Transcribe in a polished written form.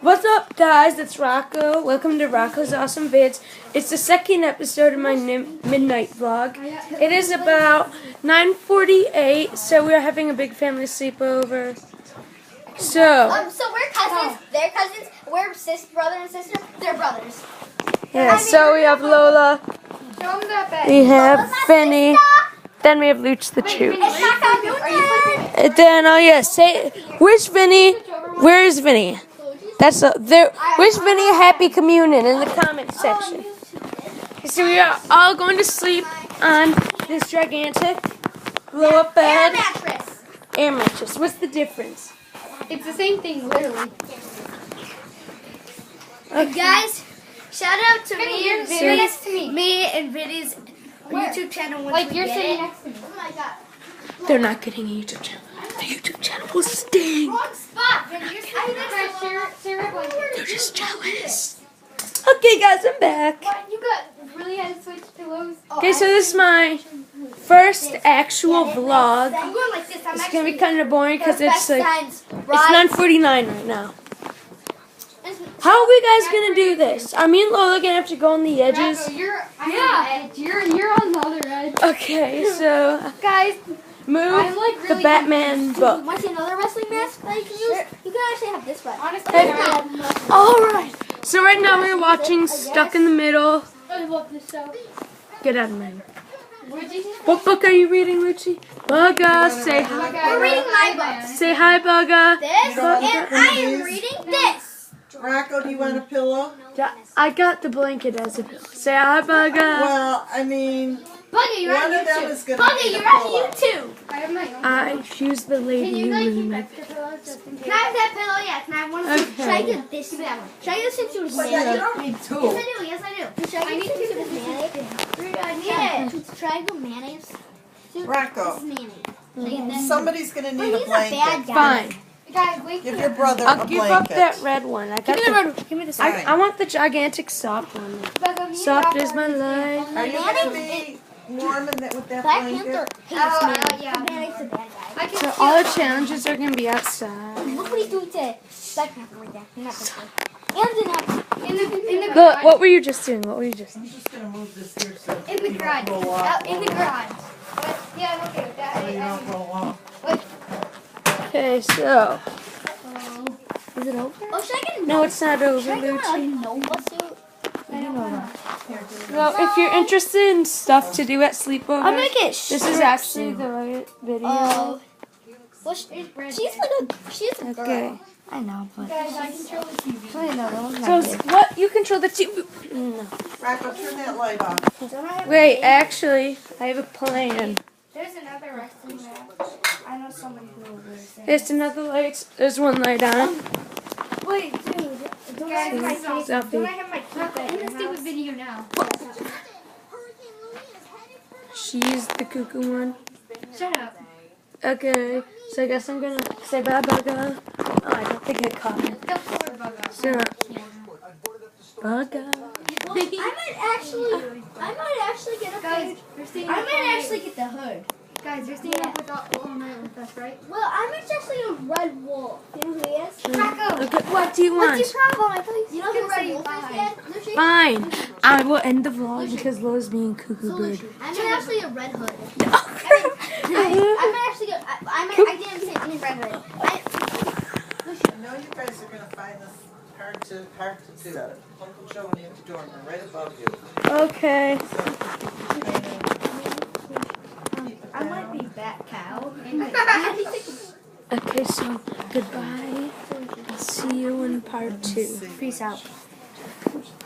What's up, guys? It's Rocco. Welcome to Rocco's Awesome Vids. It's the second episode of my midnight vlog. It is about 9:48, so we're having a big family sleepover. So we're cousins. They're cousins. We're brother and sister. They're brothers. Yeah. So we have Lola. We have Vinny. Then we have Luch the Chew. And then where's Vinny? Where is Vinny? That's there. Wish Vinny a happy communion in the comment section. So we are all going to sleep on this gigantic blow-up bed. Air mattress. What's the difference? It's the same thing, literally. Okay. Guys, shout out to me and Vinny's YouTube channel. Like you're sitting next to me. Oh my god. They're not getting a YouTube channel. The YouTube channel will stink. Wrong spot, Vinny. You're They're just jealous. Okay, guys, I'm back. You got really had to switch pillows. Okay, so this is my first actual vlog. I'm going like this. It's gonna be kind of boring because it's 9:49 right now. How are we guys gonna do this? Are me and Lola gonna have to go on the edges? You're on the other edge. Okay, so Guys, move the Batman book. Want to see another wrestling mask that you can use? You can actually have this one. Honestly, Alright, so right now we're watching Stuck in the Middle. I love this show. Get out of my room. What book are you reading, Lucy? Bugga, say hi. We're reading my book. Say hi, Bugga. This, and I am reading this. Rocco, do you want a pillow? I got the blanket as a pillow. Say hi, Bugga. Well, I mean, Buggy, you're one on of them YouTube. is going to Buggy, need a you're on pillow. YouTube. I have my own. I choose the Can lady you you like really keep like. extra pillows just in case? Can I have that pillow? Yeah, can I have one of those? Okay. Should I get this? Give me that one. Should I get this into this Well, yeah, you mayonnaise? don't need Yes, two. I do. Yes, I do. Should I get this into this mayonnaise? Yeah. Triangle mayonnaise. Rocco, This is mayonnaise. Should I get this? somebody's going to Well, need a he's a bad blanket. guy. Fine. Guys, wait. Give your brother I'll a give up blanket. that red one. I got Give me the the, red one. Give me this one. I want the gigantic soft one. Soft is my life. Are you going to be warm in that, with that Black blanket? Panther hates mayonnaise. yeah. Mayonnaise is a bad guy. So all the challenges are gonna be outside. Look what he's doing to Black Panther right there. Not this one. And In the Look, what were you just doing? What were you just? I'm just going to move this here so In the you garage. don't roll off. Out in the garage. But, yeah, I'm okay with that. So you don't roll off. Okay, so is it over? oh, should I get a No, it's not over, Should I get Lucy. a Nova suit? Well, if you're interested in stuff to do at sleepover, I'm gonna get this is actually the right video. Oh. Well, she's a girl. Okay. I know, but Guys, I control the TV. I know. So what? You control the TV? No. Rocco, turn that light off. Wait, actually, I have a plan. There's another wrestling match. I know somebody who will lose it. There's another light. There's one light on. Wait, dude. Don't I have my Selfie. Don't I have my keypad? In the stupid video now. She's the cuckoo one. Shut up. Okay, so I guess I'm gonna say bye, Bugga. Oh, I don't think I caught it. Go forward, Bugga. So, Bugga. I might actually get a Guys, hood. you're staying I up might all night. actually get the hood. Guys, you're staying up with all night with us, right? Well, I'm actually a red wolf. You know who he is? Rocco! Okay, what do you want? What's your problem? I thought you know who gonna red say wolf bye. is yet? Lucy? Fine. I will end the vlog because Lola's being cuckoo So, bird. Lucy, I'm actually a red hood. Oh, I'm actually I didn't say any red hood. I know you guys are going to find this hard to do. Uncle Joe and Auntie Dorman are right above you. okay. I might be bat cow. Okay, so goodbye. See you in part 2. Peace out.